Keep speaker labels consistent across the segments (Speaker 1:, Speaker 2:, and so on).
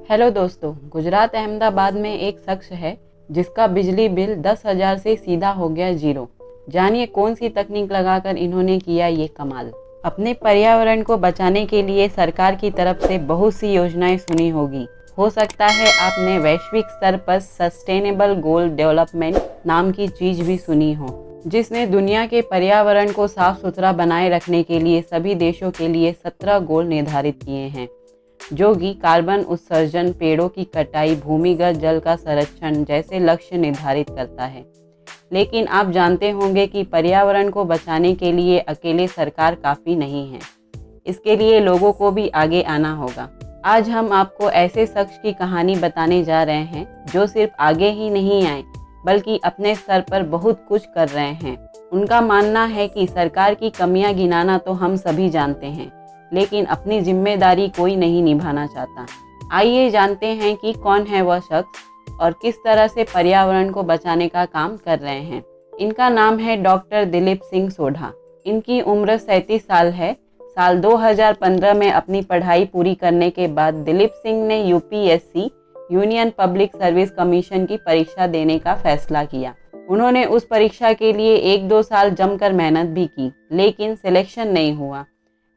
Speaker 1: Hello दोस्तों, गुजरात अहमदाबाद में एक शख्स है जिसका बिजली बिल 10,000 से सीधा हो गया जीरो। जानिए कौन सी तकनीक लगाकर इन्होंने किया ये कमाल। अपने पर्यावरण को बचाने के लिए सरकार की तरफ से बहुत सी योजनाएं सुनी होगी। हो सकता है आपने वैश्विक स्तर पर सस्टेनेबल गोल डेवलपमेंट नाम की चीज भी सुनी हो, जिसने दुनिया के पर्यावरण को साफ सुथरा बनाए रखने के लिए सभी देशों के लिए 17 गोल निर्धारित किए हैं, जो कि कार्बन उत्सर्जन, पेड़ों की कटाई, भूमिगत जल का संरक्षण जैसे लक्ष्य निर्धारित करता है। लेकिन आप जानते होंगे कि पर्यावरण को बचाने के लिए अकेले सरकार काफ़ी नहीं है, इसके लिए लोगों को भी आगे आना होगा। आज हम आपको ऐसे शख्स की कहानी बताने जा रहे हैं जो सिर्फ आगे ही नहीं आए बल्कि अपने स्तर पर बहुत कुछ कर रहे हैं। उनका मानना है कि सरकार की कमियां गिनाना तो हम सभी जानते हैं, लेकिन अपनी जिम्मेदारी कोई नहीं निभाना चाहता। आइए जानते हैं कि कौन है वह शख्स और किस तरह से पर्यावरण को बचाने का काम कर रहे हैं। इनका नाम है डॉक्टर दिलीप सिंह सोढ़ा। इनकी उम्र 37 साल है। साल 2015 में अपनी पढ़ाई पूरी करने के बाद दिलीप सिंह ने UPSC union public service commission की परीक्षा देने का फैसला किया। उन्होंने उस परीक्षा के लिए 1-2 साल जमकर मेहनत भी की, लेकिन सिलेक्शन नहीं हुआ।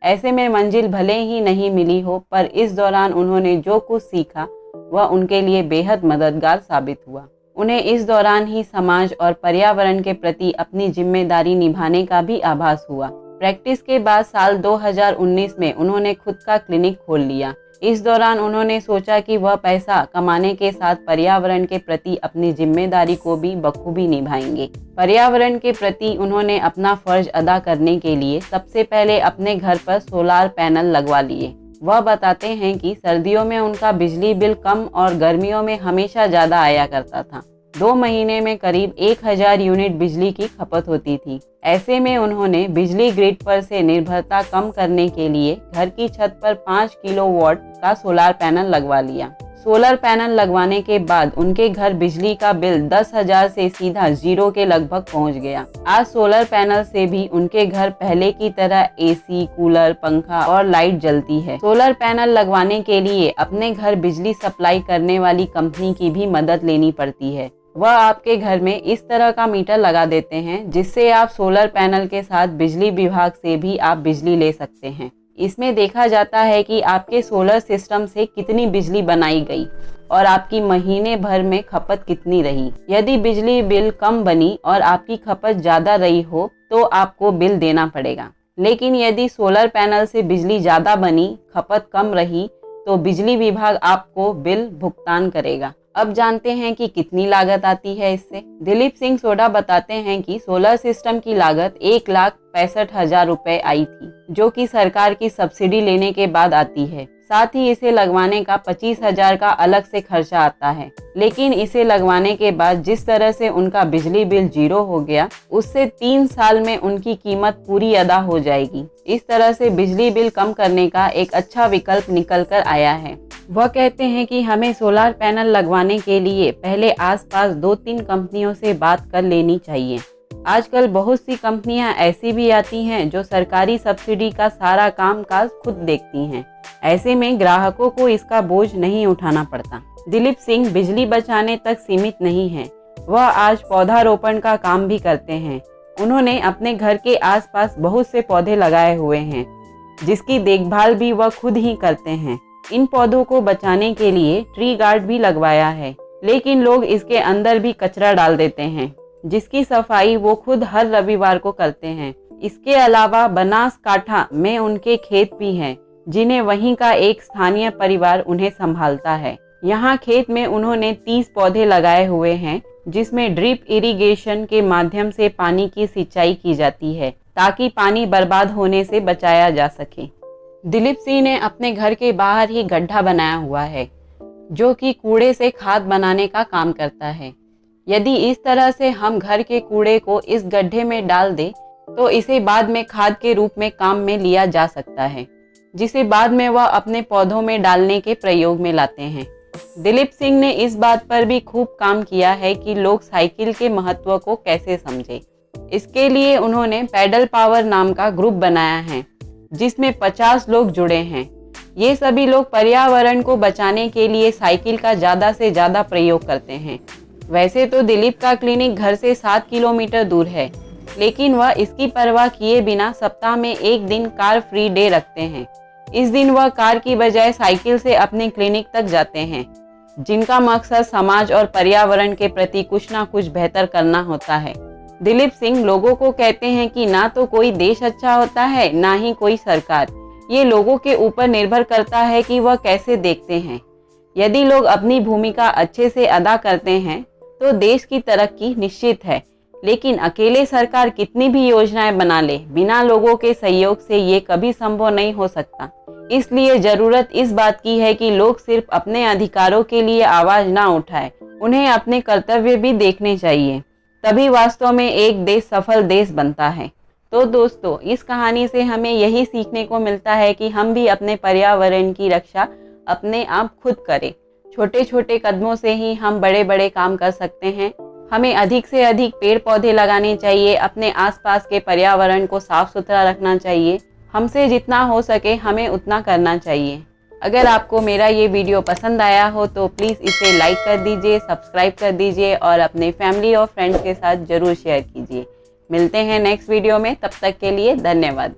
Speaker 1: ऐसे में मंजिल भले ही नहीं मिली हो, पर इस दौरान उन्होंने जो कुछ सीखा वह उनके लिए बेहद मददगार साबित हुआ। उन्हें इस दौरान ही समाज और पर्यावरण के प्रति अपनी जिम्मेदारी निभाने का भी आभास हुआ। प्रैक्टिस के बाद साल 2019 में उन्होंने खुद का क्लिनिक खोल लिया। इस दौरान उन्होंने सोचा कि वह पैसा कमाने के साथ पर्यावरण के प्रति अपनी जिम्मेदारी को भी बखूबी निभाएंगे। पर्यावरण के प्रति उन्होंने अपना फर्ज अदा करने के लिए सबसे पहले अपने घर पर सोलार पैनल लगवा लिए। वह बताते हैं कि सर्दियों में उनका बिजली बिल कम और गर्मियों में हमेशा ज़्यादा आया करता था। 2 महीने में करीब 1000 यूनिट बिजली की खपत होती थी। ऐसे में उन्होंने बिजली ग्रिड पर से निर्भरता कम करने के लिए घर की छत पर 5 किलोवाट का सोलर पैनल लगवा लिया। सोलर पैनल लगवाने के बाद उनके घर बिजली का बिल 10,000 से सीधा जीरो के लगभग पहुंच गया। आज सोलर पैनल से भी उनके घर पहले की तरह एसी, कूलर, पंखा और लाइट जलती है। सोलर पैनल लगवाने के लिए अपने घर बिजली सप्लाई करने वाली कंपनी की भी मदद लेनी पड़ती है। वह आपके घर में इस तरह का मीटर लगा देते हैं जिससे आप सोलर पैनल के साथ बिजली विभाग से भी आप बिजली ले सकते हैं। इसमें देखा जाता है कि आपके सोलर सिस्टम से कितनी बिजली बनाई गई और आपकी महीने भर में खपत कितनी रही। यदि बिजली बिल कम बनी और आपकी खपत ज़्यादा रही हो तो आपको बिल देना पड़ेगा, लेकिन यदि सोलर पैनल से बिजली ज़्यादा बनी, खपत कम रही तो बिजली विभाग आपको बिल भुगतान करेगा। अब जानते हैं कि कितनी लागत आती है इससे। दिलीप सिंह सोढ़ा बताते हैं कि सोलर सिस्टम की लागत 1,65,000 रुपए आई थी, जो कि सरकार की सब्सिडी लेने के बाद आती है। साथ ही इसे लगवाने का 25,000 का अलग से खर्चा आता है। लेकिन इसे लगवाने के बाद जिस तरह से उनका बिजली बिल जीरो हो गया, उससे 3 साल में उनकी कीमत पूरी अदा हो जाएगी। इस तरह से बिजली बिल कम करने का एक अच्छा विकल्प निकल कर आया है। वह कहते हैं कि हमें सोलर पैनल लगवाने के लिए पहले आसपास 2-3 कंपनियों से बात कर लेनी चाहिए। आजकल बहुत सी कंपनियां ऐसी भी आती हैं जो सरकारी सब्सिडी का सारा कामकाज खुद देखती हैं। ऐसे में ग्राहकों को इसका बोझ नहीं उठाना पड़ता। दिलीप सिंह बिजली बचाने तक सीमित नहीं हैं, वह आज पौधारोपण का काम भी करते हैं। उन्होंने अपने घर के आसपास बहुत से पौधे लगाए हुए हैं, जिसकी देखभाल भी वह खुद ही करते हैं। इन पौधों को बचाने के लिए ट्री गार्ड भी लगवाया है, लेकिन लोग इसके अंदर भी कचरा डाल देते हैं, जिसकी सफाई वो खुद हर रविवार को करते हैं। इसके अलावा बनासकांठा में उनके खेत भी हैं, जिन्हें वहीं का एक स्थानीय परिवार उन्हें संभालता है। यहाँ खेत में उन्होंने 30 पौधे लगाए हुए हैं, जिसमें ड्रिप इरिगेशन के माध्यम से पानी की सिंचाई की जाती है, ताकि पानी बर्बाद होने से बचाया जा सके। दिलीप सिंह ने अपने घर के बाहर ही गड्ढा बनाया हुआ है, जो कि कूड़े से खाद बनाने का काम करता है। यदि इस तरह से हम घर के कूड़े को इस गड्ढे में डाल दें तो इसे बाद में खाद के रूप में काम में लिया जा सकता है, जिसे बाद में वह अपने पौधों में डालने के प्रयोग में लाते हैं। दिलीप सिंह ने इस बात पर भी खूब काम किया है कि लोग साइकिल के महत्व को कैसे समझें। इसके लिए उन्होंने पैडल पावर नाम का ग्रुप बनाया है, जिसमें 50 लोग जुड़े हैं। ये सभी लोग पर्यावरण को बचाने के लिए साइकिल का ज़्यादा से ज़्यादा प्रयोग करते हैं। वैसे तो दिलीप का क्लिनिक घर से 7 किलोमीटर दूर है, लेकिन वह इसकी परवाह किए बिना सप्ताह में एक दिन कार फ्री डे रखते हैं। इस दिन वह कार की बजाय साइकिल से अपने क्लिनिक तक जाते हैं, जिनका मकसद समाज और पर्यावरण के प्रति कुछ ना कुछ बेहतर करना होता है। दिलीप सिंह लोगों को कहते हैं कि ना तो कोई देश अच्छा होता है, ना ही कोई सरकार। ये लोगों के ऊपर निर्भर करता है कि वह कैसे देखते हैं। यदि लोग अपनी भूमिका अच्छे से अदा करते हैं तो देश की तरक्की निश्चित है, लेकिन अकेले सरकार कितनी भी योजनाएं बना ले, बिना लोगों के सहयोग से ये कभी संभव नहीं हो सकता। इसलिए जरूरत इस बात की है कि लोग सिर्फ अपने अधिकारों के लिए आवाज ना उठाएं, उन्हें अपने कर्तव्य भी देखने चाहिए। तभी वास्तव में एक देश सफल देश बनता है। तो दोस्तों, इस कहानी से हमें यही सीखने को मिलता है कि हम भी अपने पर्यावरण की रक्षा अपने आप खुद करें। छोटे छोटे कदमों से ही हम बड़े बड़े काम कर सकते हैं। हमें अधिक से अधिक पेड़ पौधे लगाने चाहिए, अपने आसपास के पर्यावरण को साफ सुथरा रखना चाहिए। हमसे जितना हो सके हमें उतना करना चाहिए। अगर आपको मेरा ये वीडियो पसंद आया हो तो प्लीज़ इसे लाइक कर दीजिए, सब्सक्राइब कर दीजिए और अपने फैमिली और फ्रेंड्स के साथ ज़रूर शेयर कीजिए। मिलते हैं नेक्स्ट वीडियो में, तब तक के लिए धन्यवाद।